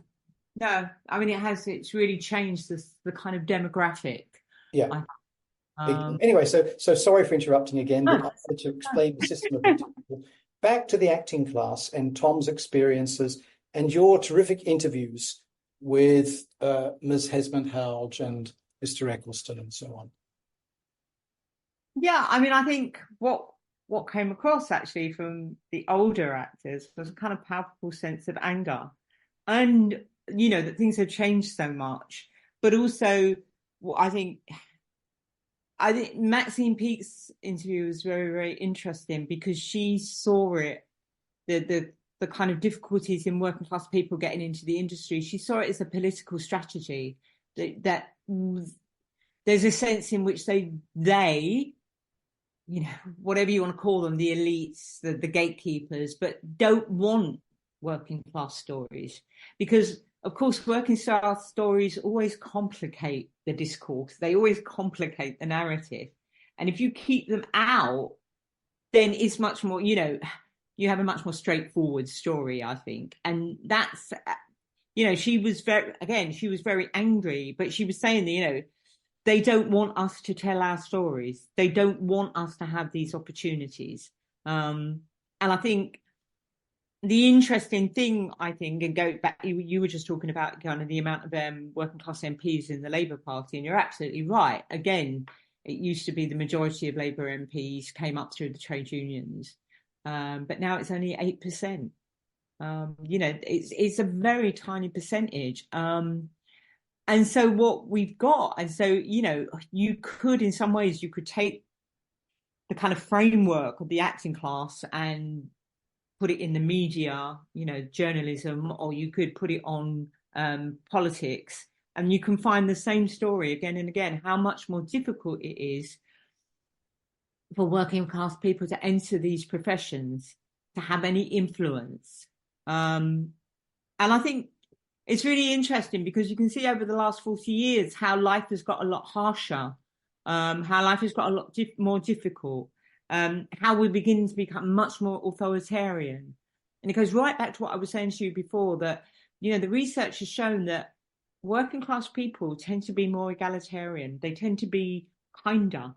S2: I mean, it's really changed the kind of demographic.
S1: Yeah. Anyway, so sorry for interrupting again, but I had to explain the system a bit. Back to the acting class and Tom's experiences and your terrific interviews with Ms. Hesmond-Houge and Mr. Eccleston and so on.
S2: Yeah, I mean, I think what came across actually from the older actors was a kind of palpable sense of anger, and that things have changed so much. But also, I think Maxine Peake's interview was very, very interesting because she saw it, the kind of difficulties in working class people getting into the industry. She saw it as a political strategy that there's a sense in which they whatever you want to call them, the elites, the gatekeepers, but don't want working class stories because, of course, working class stories always complicate the discourse. They always complicate the narrative. And if you keep them out, then it's much more, you have a much more straightforward story, I think. And that's, she was very angry, but she was saying, they don't want us to tell our stories. They don't want us to have these opportunities. And I think the interesting thing, and go back, you were just talking about kind of the amount of working class MPs in the Labour Party, and you're absolutely right. Again, it used to be the majority of Labour MPs came up through the trade unions, but now it's only 8%. It's a very tiny percentage. And so what we've got, and so, you could, in some ways, you could take the kind of framework of the acting class and put it in the media, journalism, or you could put it on politics, and you can find the same story again and again, how much more difficult it is for working class people to enter these professions, to have any influence. And I think it's really interesting because you can see over the last 40 years how life has got a lot harsher, how life has got a lot more difficult, how we're beginning to become much more authoritarian. And it goes right back to what I was saying to you before, that, the research has shown that working class people tend to be more egalitarian. They tend to be kinder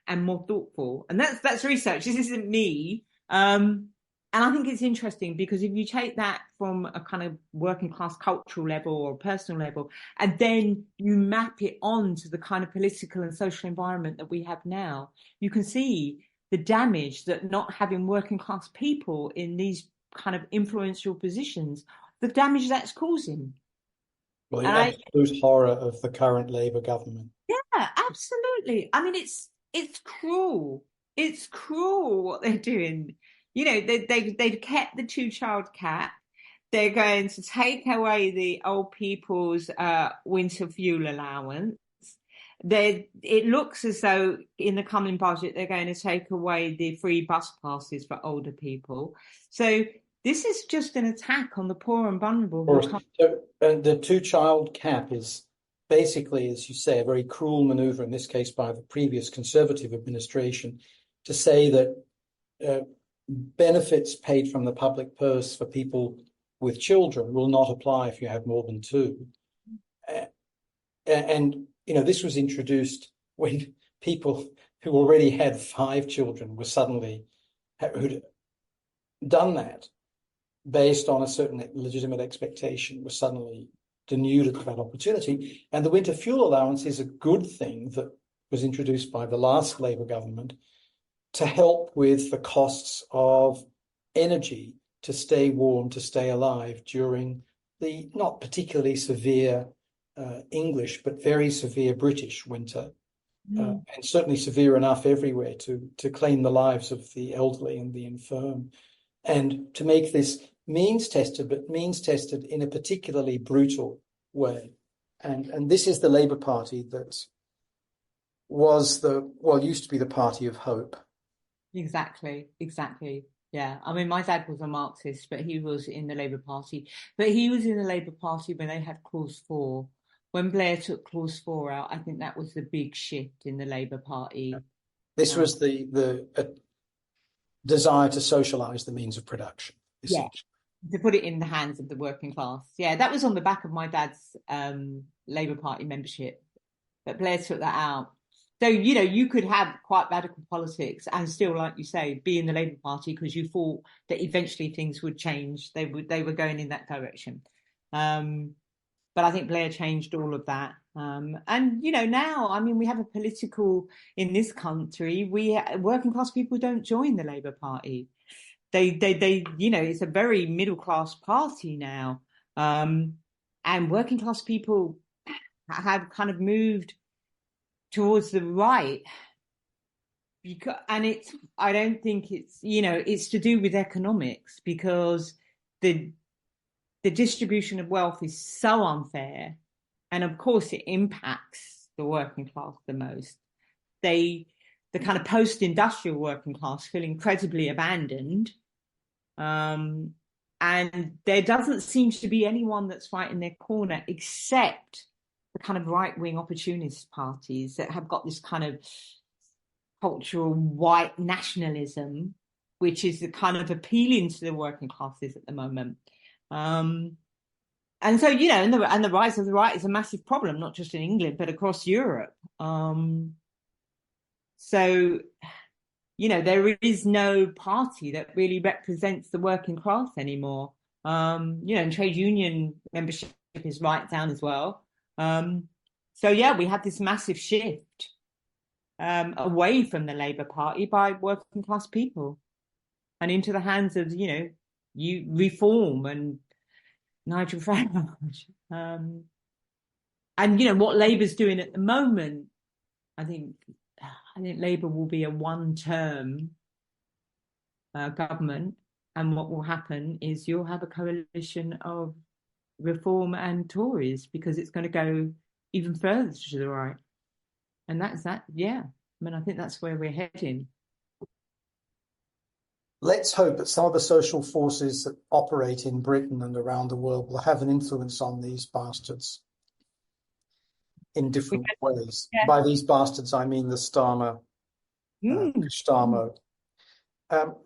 S2: and more thoughtful. And that's research. This isn't me. And I think it's interesting because if you take that from a kind of working class cultural level or personal level, and then you map it on to the kind of political and social environment that we have now, you can see the damage that not having working class people in these kind of influential positions, the damage that's causing.
S1: Well, the absolute horror of the current Labour government.
S2: Yeah, absolutely. I mean, it's cruel. It's cruel what they're doing. They've kept the two-child cap. They're going to take away the old people's winter fuel allowance. It looks as though in the coming budget they're going to take away the free bus passes for older people. So this is just an attack on the poor and vulnerable.
S1: So the two-child cap is basically, as you say, a very cruel manoeuvre, in this case by the previous Conservative administration, to say that benefits paid from the public purse for people with children will not apply if you have more than two. And this was introduced when people who already had 5 children were suddenly, who'd done that based on a certain legitimate expectation, were suddenly denuded of that opportunity. And the winter fuel allowance is a good thing that was introduced by the last Labour government to help with the costs of energy to stay warm, to stay alive during the not particularly severe English, but very severe British winter, and certainly severe enough everywhere to claim the lives of the elderly and the infirm. and to make this means tested, but means tested in a particularly brutal way. And this is the Labour Party that used to be the party of hope.
S2: Exactly. Yeah. I mean, my dad was a Marxist, but he was in the Labour Party. But he was in the Labour Party when they had Clause 4. When Blair took Clause 4 out, I think that was the big shift in the Labour Party.
S1: This was the desire to socialise the means of production, essentially.
S2: Yeah, to put it in the hands of the working class. Yeah, that was on the back of my dad's Labour Party membership. But Blair took that out. So, you could have quite radical politics and still, like you say, be in the Labour Party because you thought that eventually things would change. They were going in that direction. But I think Blair changed all of that. And, now, I mean, we have a political, in this country, working class people don't join the Labour Party. They it's a very middle class party now. And working class people have kind of moved towards the right. And I don't think it's to do with economics, because the distribution of wealth is so unfair. And of course it impacts the working class the most. The kind of post-industrial working class feel incredibly abandoned. And there doesn't seem to be anyone that's right in their corner except the kind of right-wing opportunist parties that have got this kind of cultural white nationalism, which is the kind of appealing to the working classes at the moment. And so, and the rise of the right is a massive problem, not just in England, but across Europe. So, there is no party that really represents the working class anymore. And trade union membership is right down as well. So, we have this massive shift away from the Labour Party by working class people and into the hands of, you Reform and Nigel Farage. And, what Labour's doing at the moment, I think Labour will be a one-term government, and what will happen is you'll have a coalition of Reform and Tories, because it's going to go even further to the right. And that's that. Yeah. I mean, I think that's where we're heading.
S1: Let's hope that some of the social forces that operate in Britain and around the world will have an influence on these bastards in different ways. Yeah. By these bastards, I mean the Starmer, Starmer.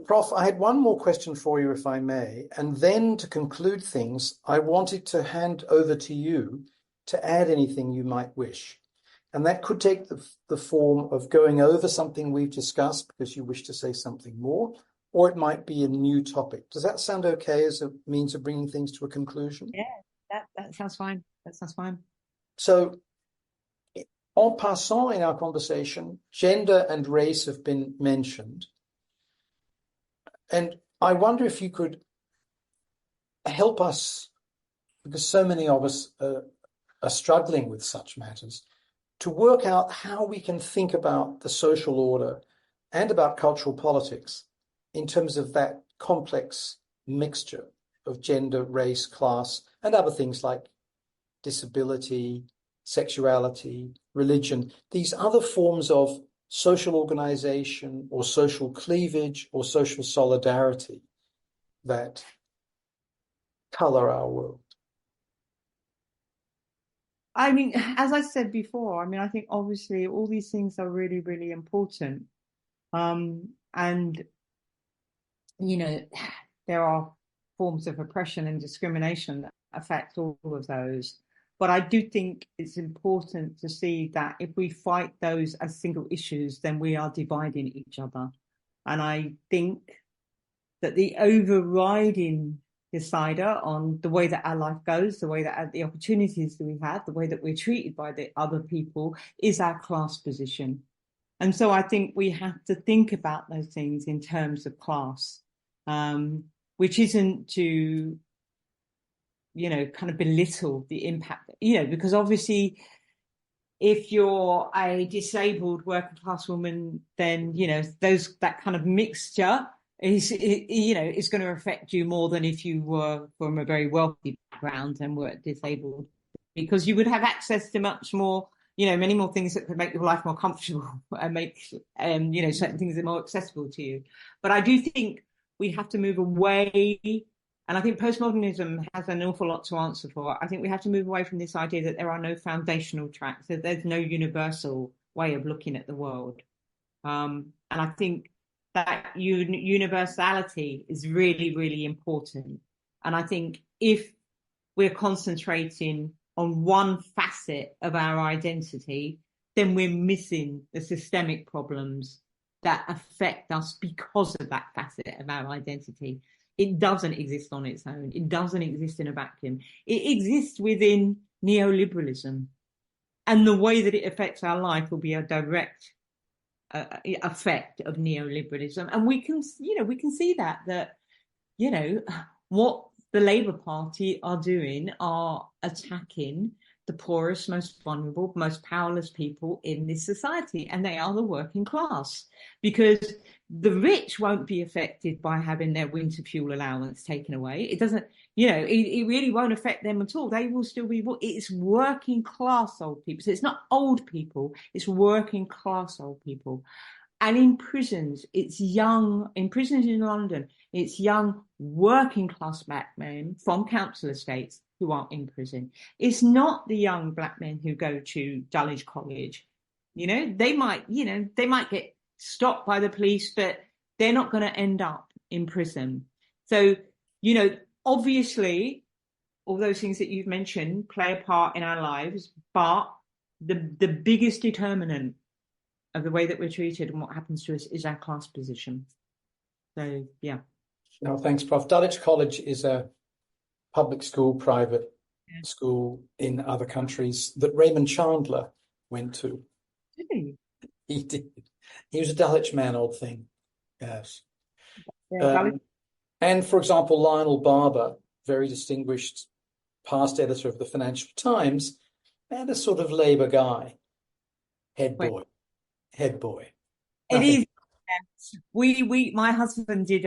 S1: Prof, I had one more question for you, if I may. And then to conclude things, I wanted to hand over to you to add anything you might wish. And that could take the form of going over something we've discussed because you wish to say something more, or it might be a new topic. Does that sound okay as a means of bringing things to a conclusion?
S2: Yeah, that sounds fine. That sounds fine.
S1: So, en passant in our conversation, gender and race have been mentioned. And I wonder if you could help us, because so many of us are struggling with such matters, to work out how we can think about the social order and about cultural politics in terms of that complex mixture of gender, race, class, and other things like disability, sexuality, religion, these other forms of social organization or social cleavage or social solidarity that color our world.
S2: I mean, as I said before, I think obviously all these things are really, really important. And, there are forms of oppression and discrimination that affect all of those. But I do think it's important to see that if we fight those as single issues, then we are dividing each other. And I think that the overriding decider on the way that our life goes, the way that the opportunities that we have, the way that we're treated by the other people is our class position. And so I think we have to think about those things in terms of class, which isn't to kind of belittle the impact, because obviously if you're a disabled working class woman, then, that kind of mixture it's going to affect you more than if you were from a very wealthy background and were disabled, because you would have access to much more, many more things that could make your life more comfortable and make, certain things that are more accessible to you. But I do think we have to move away, and I think postmodernism has an awful lot to answer for. I think we have to move away from this idea that there are no foundational tracks, that there's no universal way of looking at the world. And I think that universality is really, really important. And I think if we're concentrating on one facet of our identity, then we're missing the systemic problems that affect us because of that facet of our identity. It doesn't exist on its own. It doesn't exist in a vacuum. It exists within neoliberalism. And the way that it affects our life will be a direct effect of neoliberalism. And we can see that what the Labour Party are doing are attacking the poorest, most vulnerable, most powerless people in this society, and they are the working class, because the rich won't be affected by having their winter fuel allowance taken away. It doesn't, it really won't affect them at all. They will still be, it's working class old people. So it's not old people, it's working class old people. And in prisons, in prisons in London, it's young working class black men from council estates who are in prison. It's not the young black men who go to Dulwich College. They might get stopped by the police, but they're not going to end up in prison. So, obviously, all those things that you've mentioned play a part in our lives, but the biggest determinant of the way that we're treated and what happens to us is our class position. So, yeah.
S1: No, thanks, Prof. Dulwich College is a public school, private school in other countries that Raymond Chandler went to.
S2: Did he?
S1: He did. He was a Dulwich man, old thing. Yes. And for example, Lionel Barber, very distinguished past editor of the Financial Times, and a sort of Labour guy. Head boy.
S2: It is. My husband did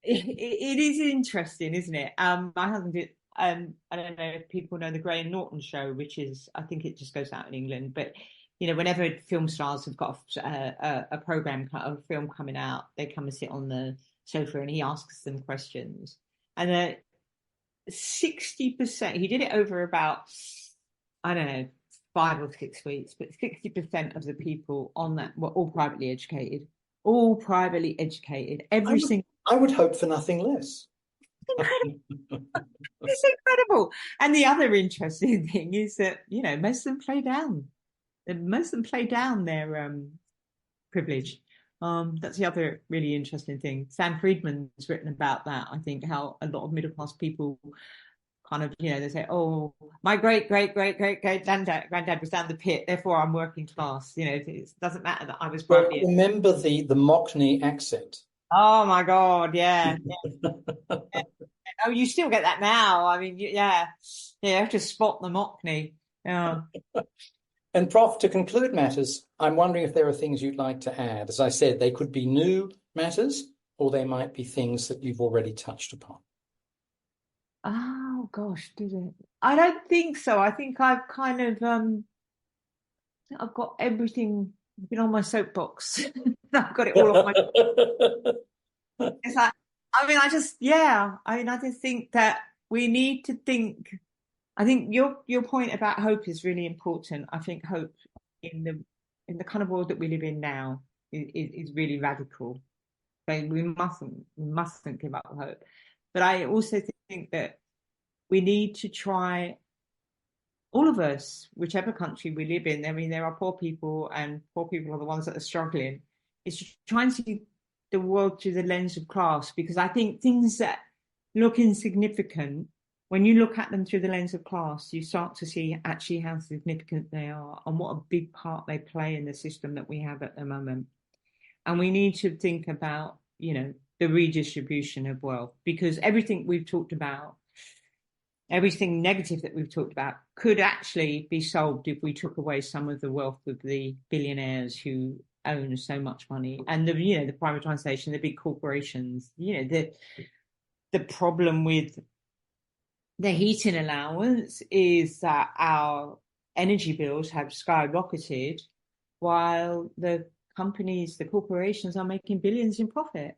S2: it is interesting, isn't it? My husband did, I don't know if people know the Graham Norton show, which is, I think it just goes out in England, but whenever film stars have got a program, a film coming out, they come and sit on the sofa and he asks them questions. And 60%, he did it over about, I don't know, 5 or 6 weeks, but 60% of the people on that were all privately educated.
S1: I would hope for nothing less.
S2: Incredible. It's incredible. And the other interesting thing is that, most of them play down their privilege. That's the other really interesting thing. Sam Friedman's written about that, I think, how a lot of middle class people kind of, they say, oh, my great granddad was down the pit, therefore I'm working class. It doesn't matter that I was
S1: But remember the Mockney accent.
S2: Oh my God, yeah. Oh, you still get that now. I mean, yeah, you have to spot the Mockney. Yeah.
S1: And Prof, to conclude matters, I'm wondering if there are things you'd like to add. As I said, they could be new matters, or they might be things that you've already touched upon.
S2: Oh gosh, did it? I don't think so. I think I've kind of I've got everything. I've been on my soapbox. I've got it all off my. It's like, I just think that we need to think. I think your point about hope is really important. I think hope in the kind of world that we live in now is really radical. So we mustn't give up hope. But I also think that we need to try, all of us, whichever country we live in. I mean, there are poor people, and poor people are the ones that are struggling. Is to try and see the world through the lens of class, because I think things that look insignificant, when you look at them through the lens of class, you start to see actually how significant they are and what a big part they play in the system that we have at the moment. And we need to think about, the redistribution of wealth, because everything we've talked about, everything negative that we've talked about, could actually be solved if we took away some of the wealth of the billionaires who own so much money, and the privatization, the big corporations. The problem with the heating allowance is that our energy bills have skyrocketed while the corporations are making billions in profit.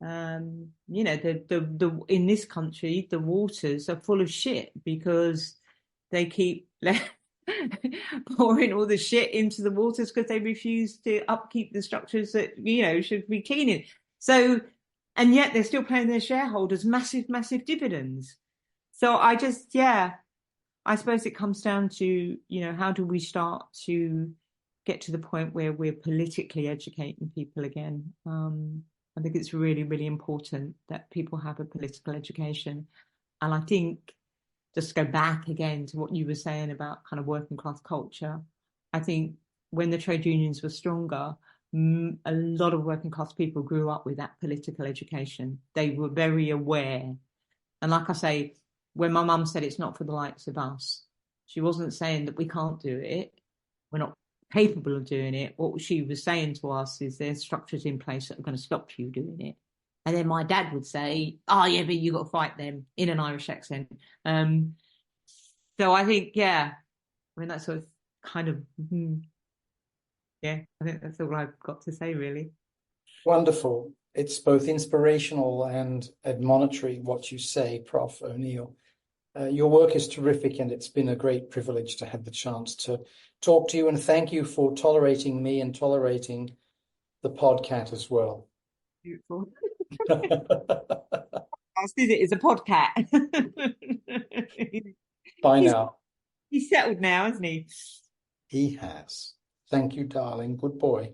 S2: In this country, the waters are full of shit because they keep pouring all the shit into the waters because they refuse to upkeep the structures that, should be cleaning. So, and yet they're still paying their shareholders massive, massive dividends. So I suppose it comes down to, how do we start to get to the point where we're politically educating people again? I think it's really, really important that people have a political education. And I think, just go back again to what you were saying about kind of working class culture, I think when the trade unions were stronger, a lot of working class people grew up with that political education. They were very aware. And like I say, when my mum said it's not for the likes of us, she wasn't saying that we can't do it. We're not capable of doing it. What she was saying to us is there's structures in place that are going to stop you doing it. And then my dad would say, oh yeah, but you got to fight them, in an Irish accent. So I think, that's sort of kind of, I think that's all I've got to say, really.
S1: Wonderful. It's both inspirational and admonitory what you say, Prof. O'Neill. Your work is terrific, and it's been a great privilege to have the chance to talk to you, and thank you for tolerating me and tolerating the podcast as well.
S2: Beautiful. It's a podcat.
S1: Bye now.
S2: He's settled now, hasn't he?
S1: He has. Thank you, darling. Good boy.